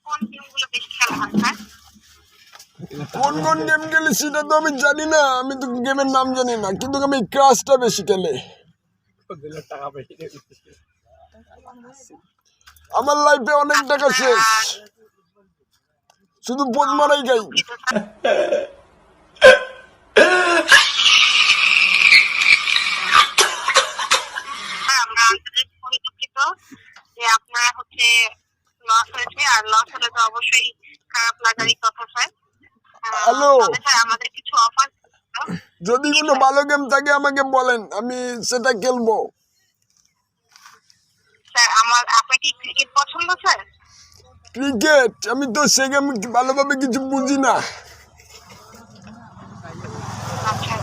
কোন গেমগুলো বেশি খেলা হয় স্যার? কোন কোন গেম খেলি সেটা তো আমি জানি না, আমি তো গেমের নাম জানি না, কিন্তু আমি ক্রাশটা বেশি খেলে। আমার লাইফে অনেক টাকা শেষ, শুধু বোধ মারাই গাই। দুঃখিত স্যার। আমরা আন্তরিকভাবে দুঃখিত যে আপনার হচ্ছে লস হয়েছে, আর লস হলে তো অবশ্যই খারাপ লাগারই কথা স্যার। হ্যালো, তবে স্যার আমাদের কিছু অফার, যদি কোনো ভালো গেম থাকে আমাকে বলেন, আমি সেটা খেলবো। স্যার আপনার কি ক্রিকেট পছন্দ স্যার? ক্রিকেট আমি তো সে গেম ভালোভাবে কিছু বুঝি না। আচ্ছা